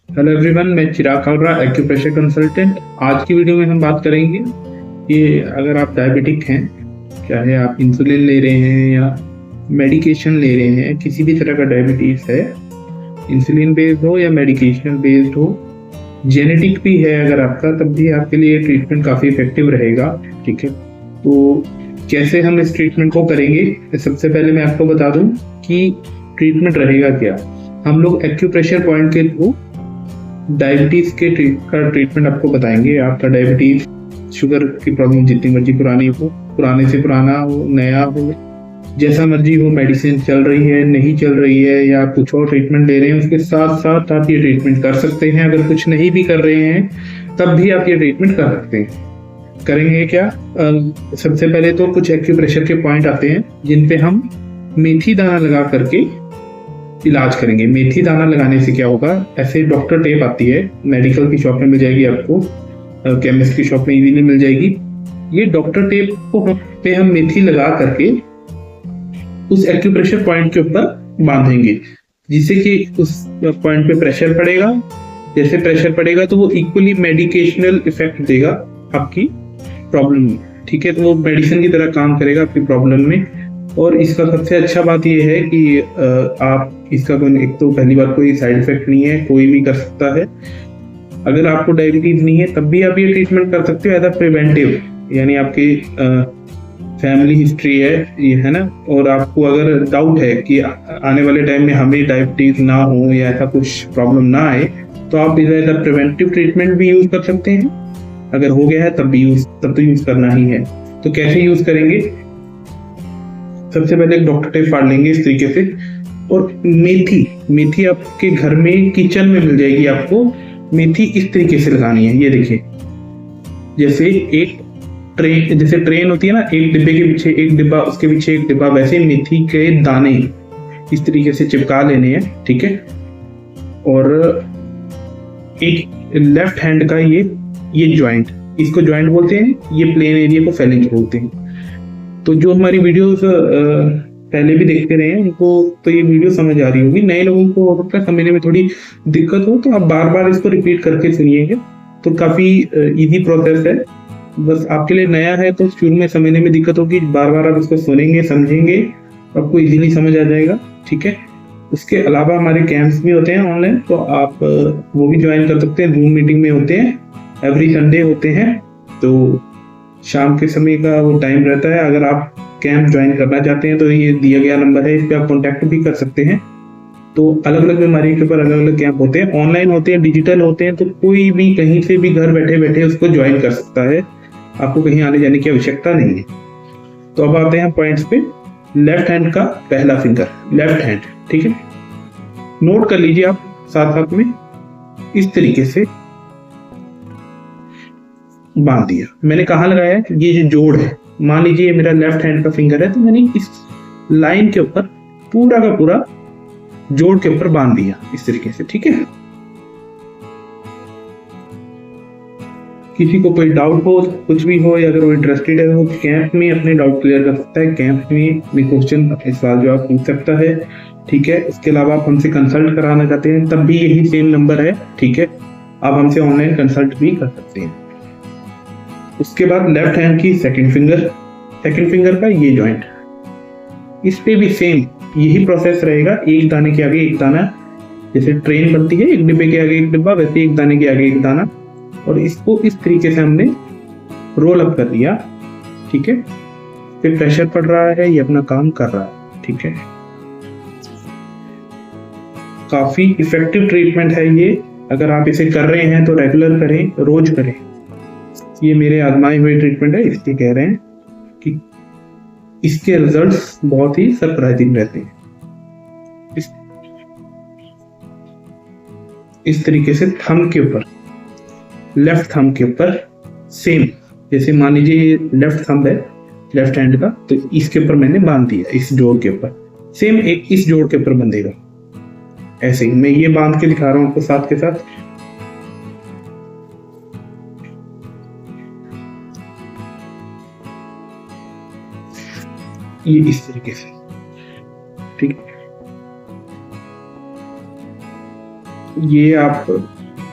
Hello everyone, मैं चिराग Kalra, acupressure consultant. आज की वीडियो में हम बात करेंगे कि अगर आप डायबिटिक हैं, चाहे आप इंसुलिन ले रहे हैं या मेडिकेशन ले रहे हैं, किसी भी तरह का डायबिटीज़ है, इंसुलिन बेस्ड हो या मेडिकेशन बेस्ड हो, जेनेटिक भी है अगर आपका, तब भी आपके लिए ट्रीटमेंट काफ़ी इफेक्टिव रहेगा। ठीक है, तो कैसे हम इस ट्रीटमेंट को करेंगे? सबसे पहले मैं आपको बता दूं कि ट्रीटमेंट रहेगा क्या। हम लोग एक्यूप्रेशर पॉइंट के थ्रू डायबिटीज के ट्रीटमेंट आपको बताएंगे। आपका डायबिटीज, शुगर की प्रॉब्लम जितनी मर्जी पुरानी हो, पुराने से पुराना हो, नया हो, जैसा मर्जी हो, मेडिसिन चल रही है, नहीं चल रही है, या कुछ और ट्रीटमेंट ले रहे हैं, उसके साथ साथ आप ये ट्रीटमेंट कर सकते हैं। अगर कुछ नहीं भी कर रहे हैं तब भी आप ये ट्रीटमेंट कर सकते हैं। करेंगे क्या? सबसे पहले तो कुछ एक्यूप्रेशर के पॉइंट आते हैं जिन पे हम मेथी दाना लगा करके इलाज करेंगे। मेथी दाना लगाने से क्या होगा, ऐसे डॉक्टर टेप आती है, मेडिकल की शॉप में मिल जाएगी आपको, केमिस्ट की शॉप में इजीली मिल जाएगी। ये डॉक्टर टेप को पे हम मेथी लगा करके उस एक्यूप्रेशर पॉइंट के ऊपर बांधेंगे, जिससे कि उस पॉइंट पे प्रेशर पड़ेगा। जैसे प्रेशर पड़ेगा तो वो इक्वली मेडिकेशनल इफेक्ट देगा आपकी प्रॉब्लम में। ठीक है, तो वो मेडिसिन की तरह काम करेगा आपकी प्रॉब्लम में। और इसका सबसे अच्छा बात यह है कि आप इसका कोई, एक तो पहली बात, कोई साइड इफेक्ट नहीं है, कोई भी कर सकता है। अगर आपको डायबिटीज नहीं है तब भी आप ये ट्रीटमेंट कर सकते हो एज अ प्रिवेंटिव, यानी आपकी फैमिली हिस्ट्री है ये, है ना, और आपको अगर डाउट है कि आने वाले टाइम में हमें डायबिटीज ना हो या ऐसा कुछ प्रॉब्लम ना आए, तो आप इसे एज अ प्रिवेंटिव ट्रीटमेंट भी यूज कर सकते हैं। अगर हो गया है तब तो यूज करना ही है। तो कैसे यूज करेंगे? सबसे पहले एक डॉक्टर टेप फाड़ लेंगे इस तरीके से, और मेथी आपके घर में किचन में मिल जाएगी आपको। मेथी इस तरीके से लगानी है, ये देखिए, जैसे एक ट्रेन, जैसे ट्रेन होती है ना, एक डिब्बे के पीछे एक डिब्बा, उसके पीछे एक डिब्बा, वैसे मेथी के दाने इस तरीके से चिपका लेने हैं। ठीक है, और एक लेफ्ट हैंड का ये ज्वाइंट, इसको ज्वाइंट बोलते हैं, ये प्लेन एरिया को फेलेंज बोलते हैं। तो जो हमारी वीडियोस पहले भी देखते रहे हैं उनको तो ये वीडियो समझ आ रही होगी। नए लोगों को हो सकता है समझने में थोड़ी दिक्कत हो, तो आप बार बार इसको रिपीट करके सुनिएगा, तो काफी इजी प्रोसेस है। बस आपके लिए नया है तो शुरू में समझने में दिक्कत होगी, बार बार आप इसको सुनेंगे, समझेंगे, आपको इजीली समझ आ जाएगा। ठीक है, उसके अलावा हमारे कैंप्स भी होते हैं ऑनलाइन, तो आप वो भी ज्वाइन कर सकते हैं। जूम मीटिंग में होते हैं, एवरी संडे होते हैं, तो शाम के समय का वो टाइम रहता है। अगर आप कैंप ज्वाइन करना चाहते हैं तो ये दिया गया नंबर है, इस पे आप कांटेक्ट भी कर सकते हैं। तो अलग अलग बीमारी के ऊपर अलग अलग कैंप होते हैं, ऑनलाइन होते हैं, डिजिटल होते हैं, तो कोई भी कहीं से भी घर बैठे बैठे उसको ज्वाइन कर सकता है, आपको कहीं आने जाने की आवश्यकता नहीं है। तो अब आते हैं पॉइंट्स पे। लेफ्ट हैंड का पहला फिंगर, लेफ्ट हैंड, ठीक है, नोट कर लीजिए आप साथ साथ में, इस तरीके से बांध दिया। मैंने कहाँ लगाया है? ये जो जोड़ है, मान लीजिए मेरा लेफ्ट हैंड का फिंगर है, तो मैंने इस लाइन के ऊपर पूरा का पूरा जोड़ के ऊपर बांध दिया इस तरीके से। ठीक है, किसी को कोई डाउट हो, कुछ भी हो, या अगर वो इंटरेस्टेड है, वो कैंप में अपने डाउट क्लियर कर सकता है, कैंप में भी क्वेश्चन, अपने सवाल जवाब पूछ सकता है। ठीक है, इसके अलावा आप हमसे कंसल्ट कराना चाहते हैं तब भी यही सेम नंबर है। ठीक है, आप हमसे ऑनलाइन कंसल्ट भी कर सकते हैं। उसके बाद लेफ्ट हैंड की सेकंड फिंगर का ये जॉइंट, इस पे भी सेम यही प्रोसेस रहेगा। एक दाने के आगे एक दाना, जैसे ट्रेन बनती है, एक डिब्बे के आगे एक डिब्बा, वैसे एक दाने के आगे एक दाना, और इसको इस तरीके से हमने रोल अप कर दिया। ठीक है, फिर प्रेशर पड़ रहा है, ये अपना काम कर रहा है। ठीक है, काफी इफेक्टिव ट्रीटमेंट है ये। अगर आप इसे कर रहे हैं तो रेगुलर करें, रोज करें। ये मेरे आजमाए हुए ट्रीटमेंट है, इसलिए कह रहे हैं कि इसके रिजल्ट्स बहुत ही सरप्राइजिंग रहते हैं। इस तरीके से थंब के ऊपर, लेफ्ट थंब के ऊपर सेम, जैसे मान लीजिए लेफ्ट थंब है लेफ्ट हैंड का, तो इसके ऊपर मैंने बांध दिया, इस जोड़ के ऊपर सेम एक इस जोड़ के ऊपर बंधेगा। ऐसे ही मैं ये बांध के दिखा रहा हूं आपको साथ के साथ। ये इस तरीके से, ठीक है, ये आप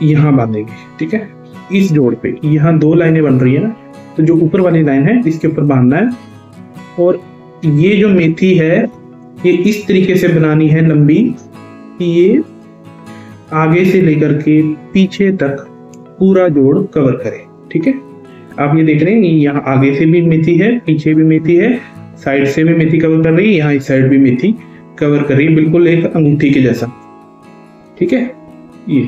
यहाँ बांधेंगे, ठीक है। इस जोड़ पे यहाँ 2 लाइनें बन रही है ना, तो जो ऊपर वाली लाइन है इसके ऊपर बांधना है। और ये जो मेथी है ये इस तरीके से बनानी है लंबी कि ये आगे से लेकर के पीछे तक पूरा जोड़ कवर करे, ठीक है। आप ये देख रहे हैं यहाँ आगे से भी मेथी है, पीछे भी मेथी है, साइड से भी मेथी कवर कर रही है, यहाँ इस साइड भी मेथी कवर कर रही है, बिल्कुल एक अंगूठी के जैसा, ठीक है। ये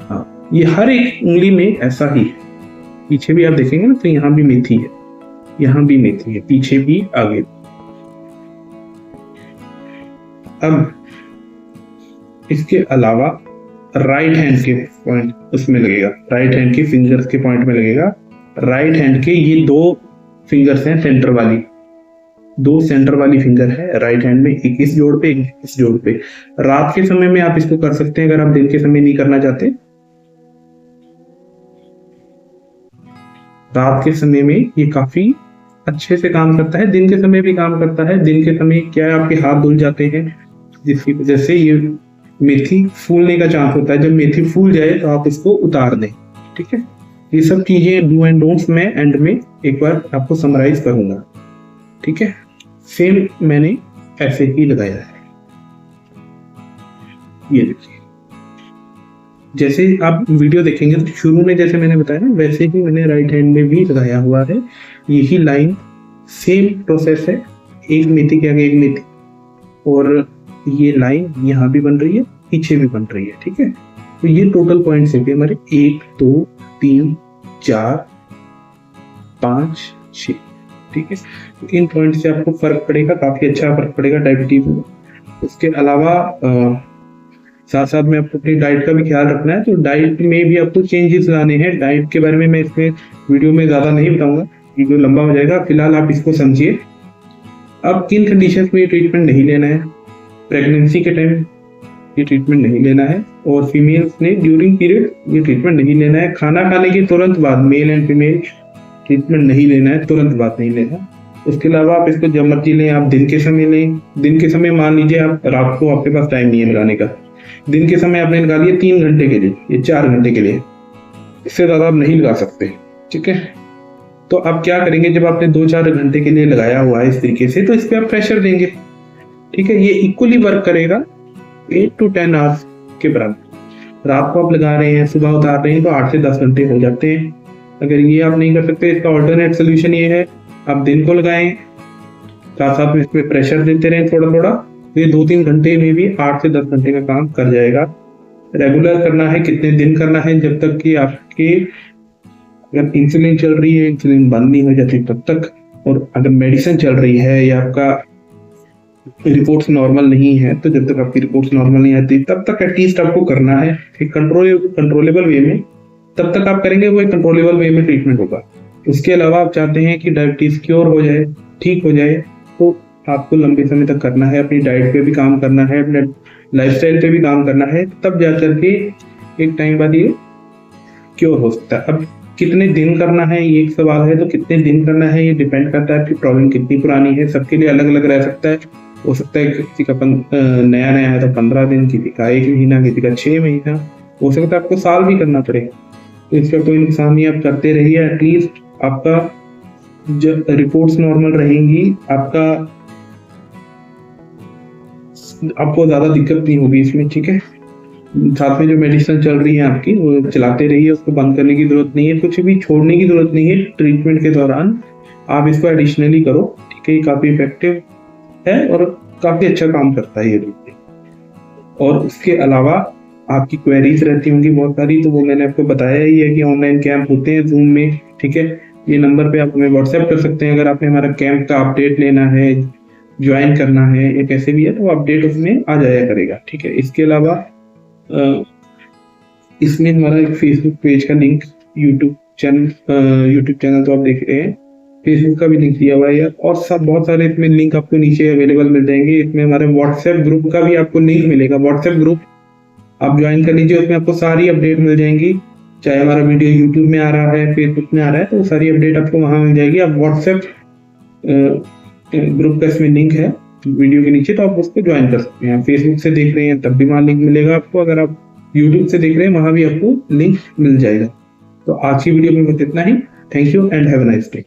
हाँ, ये हर एक उंगली में ऐसा ही है। पीछे भी आप देखेंगे ना तो यहाँ भी मेथी है, यहाँ भी मेथी है, पीछे भी आगे। अब इसके अलावा राइट हैंड के पॉइंट उसमें लगेगा, राइट हैंड के फिंगर्स के पॉइंट में लगेगा। राइट हैंड के ये 2 फिंगर्स हैं, सेंटर वाली 2 सेंटर वाली फिंगर है राइट हैंड में, एक इस जोड़ पे एक इस जोड़ पे। रात के समय में आप इसको कर सकते हैं, अगर आप दिन के समय नहीं करना चाहते। रात के समय में ये काफी अच्छे से काम करता है, दिन के समय भी काम करता है। दिन के समय क्या है, आपके हाथ धुल जाते हैं, जिसकी वजह से ये मेथी फूलने का चांस होता है। जब मेथी फूल जाए तो आप इसको उतार दें, ठीक है। ये सब चीजें डू एंड डोंट्स मैं एंड में एक बार आपको समराइज करूंगा, ठीक है। सेम मैंने ऐसे ही लगाया है, ये देखिए। जैसे आप वीडियो देखेंगे तो शुरू में जैसे मैंने बताया ना, वैसे ही मैंने राइट हैंड में भी लगाया हुआ है। यही लाइन सेम प्रोसेस है, एक मेथी के आगे एक मेथी, और ये लाइन यहाँ भी बन रही है, पीछे भी बन रही है, ठीक है। तो ये टोटल पॉइंट्स हैं हमारे 1 2 3 4 5 6, ठीक है। तो इन पॉइंट से आपको फर्क पड़ेगा, काफी अच्छा फर्क पड़ेगा डायबिटीज में। उसके अलावा साथ साथ में आपको अपनी डाइट का भी ख्याल रखना है, तो डाइट में भी आपको चेंजेस लाने हैं। डाइट के बारे में मैं इसमें वीडियो में ज्यादा नहीं बताऊंगा, वीडियो लंबा हो जाएगा। फिलहाल आप इसको समझिए। अब किन कंडीशंस में ये ट्रीटमेंट नहीं लेना है, प्रेगनेंसी के टाइम ये ट्रीटमेंट नहीं लेना है, और फीमेल्स ने ड्यूरिंग पीरियड ये ट्रीटमेंट नहीं लेना है। खाना खाने के तुरंत बाद मेल एंड फीमेल ट्रीटमेंट नहीं लेना है, तुरंत बाद नहीं लेना। उसके अलावा आप इसको जब मर्जी लें, आप दिन के समय लें। दिन के समय मान लीजिए आप रात को आपके पास टाइम नहीं है लगाने का, दिन के समय आपने लगा लिया 3 घंटे के लिए, ये 4 घंटे के लिए, इससे ज्यादा आप नहीं लगा सकते, ठीक है। तो आप क्या करेंगे, जब आपने 2-4 घंटे के लिए लगाया हुआ है इस तरीके से, तो इस पर आप प्रेशर देंगे, ठीक है। ये इक्वली वर्क करेगा 8 to 10 आवर्स के बराबर। रात को आप लगा रहे हैं, सुबह उतार रहे हैं, तो 8 से 10 घंटे हो जाते हैं। अगर ये आप नहीं कर सकते, इसका ऑल्टरनेट सोल्यूशन ये है, आप दिन को लगाएं, साथ साथ में इसमें प्रेशर देते रहें थोड़ा थोड़ा, तो ये 2-3 घंटे में भी 8 से 10 घंटे का काम कर जाएगा। रेगुलर करना है, कितने दिन करना है, जब तक कि आपके अगर इंसुलिन चल रही है, इंसुलिन बंद नहीं हो जाती तब तक, और अगर मेडिसिन चल रही है या आपका रिपोर्ट्स नॉर्मल नहीं है, तो जब तक आपकी रिपोर्ट्स नॉर्मल नहीं आती तब तक एटलीस्ट आपको करना है एक कंट्रोलेबल वे में। तब तक आप करेंगे, वो एक कंट्रोलेबल वे में ट्रीटमेंट होगा। उसके अलावा आप चाहते हैं कि डायबिटीज क्योर हो जाए, ठीक हो जाए, तो आपको लंबे समय तक करना है, अपनी डाइट पे भी काम करना है, अपने लाइफस्टाइल पे भी काम करना है, तब जाकर के एक टाइम बाद ये क्योर हो सकता है। अब कितने दिन करना है ये एक सवाल है, तो कितने दिन करना है ये डिपेंड करता है कि प्रॉब्लम कितनी पुरानी है, सबके लिए अलग अलग रह सकता है। हो सकता है किसी का नया नया है तो 15 दिन, किसी का 1 महीना, किसी का 6 महीना, हो सकता है आपको साल भी करना पड़ेगा। तो इसका कोई नुकसान नहीं, आप करते रहिए। एटलीस्ट आपका जब रिपोर्ट्स नॉर्मल रहेंगी, आपको ज्यादा दिक्कत नहीं होगी इसमें, ठीक है। साथ में जो मेडिसिन चल रही है आपकी, वो चलाते रहिए, उसको बंद करने की जरूरत नहीं है, कुछ भी छोड़ने की जरूरत नहीं है। ट्रीटमेंट के दौरान आप इसको एडिशनली करो, ठीक है। ये काफी इफेक्टिव है और काफी अच्छा काम करता है ये ट्रीटमेंट। और उसके अलावा आपकी क्वेरीज रहती होंगी बहुत सारी, तो वो मैंने आपको बताया ही है कि ऑनलाइन कैंप होते हैं जूम में, ठीक है। ये नंबर पे आप हमें व्हाट्सएप कर सकते हैं अगर आपने हमारा कैंप का अपडेट लेना है, ज्वाइन करना है या कैसे भी है, तो अपडेट उसमें आ जाया करेगा, ठीक है। इसके अलावा इसमें हमारा एक फेसबुक पेज का लिंक, यूट्यूब चैनल तो आप देख रहे हैं, फेसबुक का भी लिंक दिया हुआ है यार, और सब बहुत सारे इसमें लिंक आपको नीचे अवेलेबल मिल जाएंगे। इसमें हमारे व्हाट्सएप ग्रुप का भी आपको लिंक मिलेगा, व्हाट्सएप ग्रुप आप ज्वाइन कर लीजिए, उसमें आपको सारी अपडेट मिल जाएंगी। चाहे हमारा वीडियो यूट्यूब में आ रहा है, फेसबुक में आ रहा है, तो सारी अपडेट आपको वहां मिल जाएगी। आप व्हाट्सएप ग्रुप का इसमें लिंक है वीडियो के नीचे, तो आप उसको ज्वाइन कर सकते हैं। फेसबुक से देख रहे हैं तब भी वहाँ लिंक मिलेगा आपको। अगर आप यूट्यूब से देख रहे हैं वहां भी आपको लिंक मिल जाएगा। तो आज की वीडियो में बस इतना ही। Thank you and have a nice day.